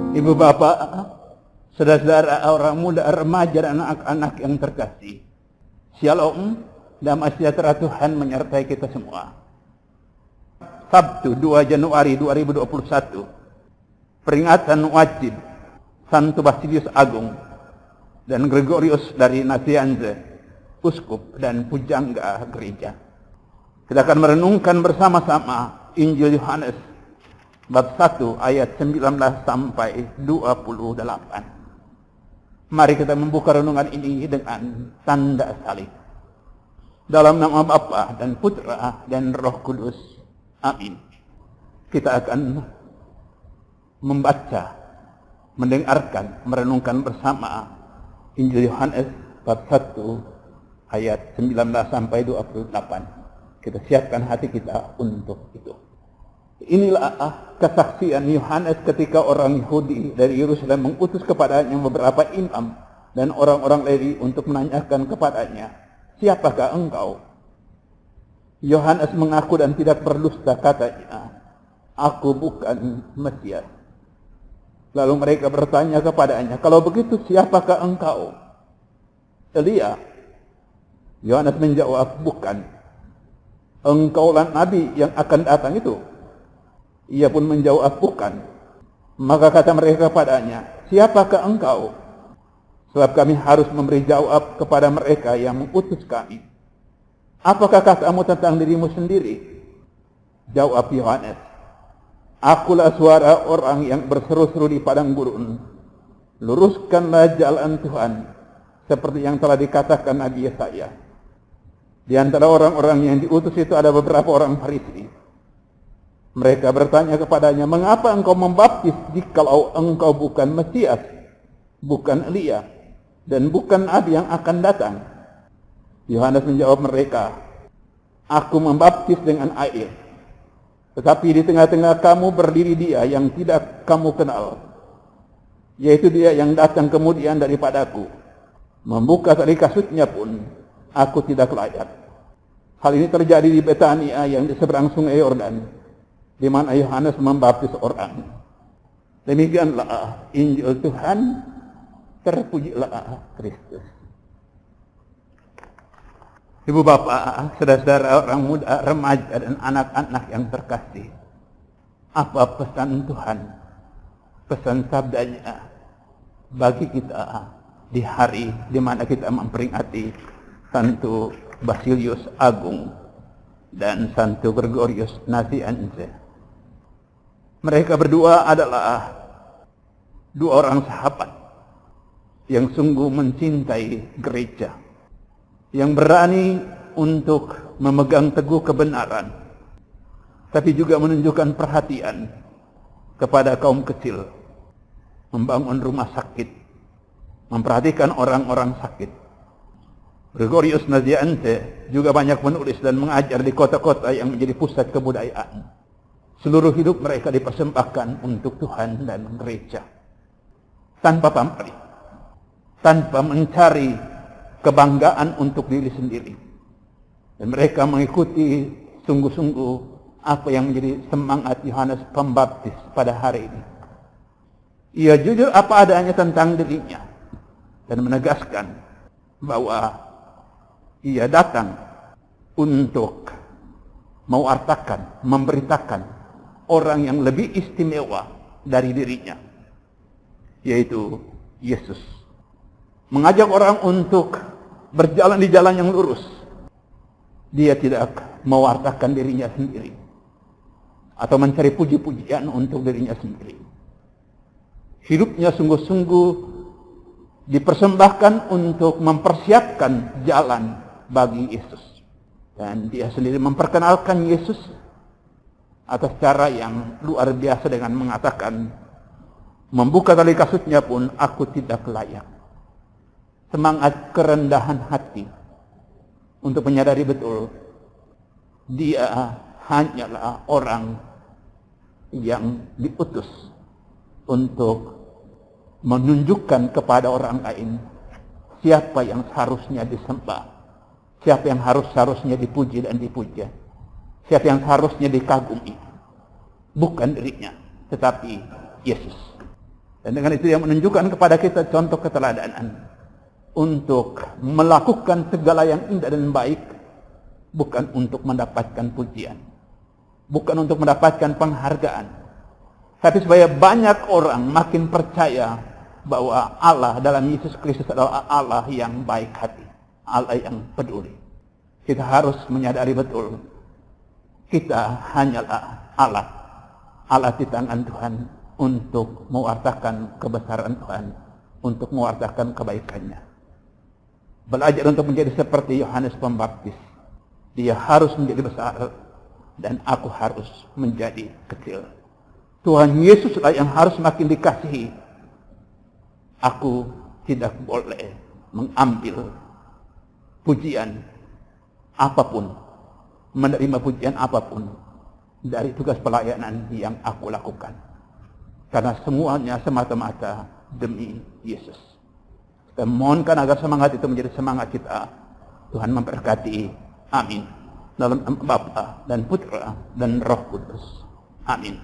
Ibu bapak, saudara-saudara, orang muda, remaja, dan anak-anak yang terkasih, Shalom, damai sejahtera Tuhan menyertai kita semua. Sabtu 2 Januari 2021, peringatan wajib Santo Basilius Agung dan Gregorius dari Nazianze, uskup dan pujangga gereja. Kita akan merenungkan bersama-sama Injil Yohanes bab 1 ayat 19 sampai 28. Mari kita membuka renungan ini dengan tanda salib. Dalam nama Bapa dan Putra dan Roh Kudus. Amin. Kita akan membaca, mendengarkan, merenungkan bersama Injil Yohanes bab 1 ayat 19 sampai 28. Kita siapkan hati kita untuk itu. Inilah kesaksian Yohanes ketika orang Yahudi dari Yerusalem mengutus kepadanya beberapa imam dan orang-orang Lewi untuk menanyakan kepadanya, "Siapakah engkau?" Yohanes mengaku dan tidak berdusta, katanya, "Aku bukan Mesias." Lalu mereka bertanya kepadanya, "Kalau begitu siapakah engkau?" Elia. Yohanes menjawab, "Bukan." "Engkaulah nabi yang akan datang itu?" Ia pun menjawab, "Bukan." Maka kata mereka kepadanya, "Siapakah engkau? Sebab kami harus memberi jawab kepada mereka yang mengutus kami. Apakah katamu tentang dirimu sendiri?" Jawab Yohanes, "Akulah suara orang yang berseru-seru di padang gurun. Luruskanlah jalan Tuhan, seperti yang telah dikatakan Nabi Yesaya." Di antara orang-orang yang diutus itu ada beberapa orang Farisi. Mereka bertanya kepadanya, "Mengapa engkau membaptis jikalau engkau bukan Mesias, bukan Elia, dan bukan Nabi yang akan datang?" Yohanes menjawab mereka, "Aku membaptis dengan air, tetapi di tengah-tengah kamu berdiri Dia yang tidak kamu kenal, yaitu Dia yang datang kemudian daripadaku. Membuka tali kasutnya pun aku tidak layak." Hal ini terjadi di Betania yang di seberang sungai Yordan, di mana Yohanes membaptis orang. Demikianlah Injil Tuhan. Terpujilah Kristus. Ibu bapak, saudara-saudara, orang muda, remaja, dan anak-anak yang terkasih, apa pesan Tuhan, pesan sabdanya bagi kita di hari di mana kita memperingati Santo Basilius Agung dan Santo Gregorius Nazianze? Mereka berdua adalah dua orang sahabat yang sungguh mencintai gereja, yang berani untuk memegang teguh kebenaran, tapi juga menunjukkan perhatian kepada kaum kecil, membangun rumah sakit, memperhatikan orang-orang sakit. Gregorius Nazianze juga banyak menulis dan mengajar di kota-kota yang menjadi pusat kebudayaan. Seluruh hidup mereka dipersembahkan untuk Tuhan dan gereja, tanpa pamrih, tanpa mencari kebanggaan untuk diri sendiri. Dan mereka mengikuti sungguh-sungguh apa yang menjadi semangat Yohanes Pembaptis pada hari ini. Ia jujur apa adanya tentang dirinya dan menegaskan bahwa ia datang untuk mewartakan, memberitakan orang yang lebih istimewa dari dirinya, yaitu Yesus. Mengajak orang untuk berjalan di jalan yang lurus. Dia tidak mewartakan dirinya sendiri atau mencari puji-pujian untuk dirinya sendiri. Hidupnya sungguh-sungguh dipersembahkan untuk mempersiapkan jalan bagi Yesus. Dan dia sendiri memperkenalkan Yesus atas cara yang luar biasa dengan mengatakan, "Membuka tali kasutnya pun aku tidak layak." Semangat kerendahan hati untuk menyadari betul dia hanyalah orang yang diutus untuk menunjukkan kepada orang lain siapa yang seharusnya disembah, siapa yang seharusnya dipuji dan dipuja, siapa yang seharusnya dikagumi. Bukan dirinya, tetapi Yesus. Dan dengan itu yang menunjukkan kepada kita contoh keteladanan untuk melakukan segala yang indah dan baik, bukan untuk mendapatkan pujian, bukan untuk mendapatkan penghargaan, tapi supaya banyak orang makin percaya bahwa Allah dalam Yesus Kristus adalah Allah yang baik hati, Allah yang peduli. Kita harus menyadari betul, kita hanyalah Allah di tangan Tuhan untuk mewartakan kebesaran Tuhan, untuk mewartakan kebaikannya. Belajar untuk menjadi seperti Yohanes Pembaptis. Dia harus menjadi besar dan aku harus menjadi kecil. Tuhan Yesuslah yang harus makin dikasihi. Aku tidak boleh mengambil pujian apapun, menerima pujian apapun dari tugas pelayanan yang aku lakukan. Karena semuanya semata-mata demi Yesus. Kita mohonkan agar semangat itu menjadi semangat kita. Tuhan memberkati. Amin. Dalam nama Bapa dan Putra dan Roh Kudus. Amin.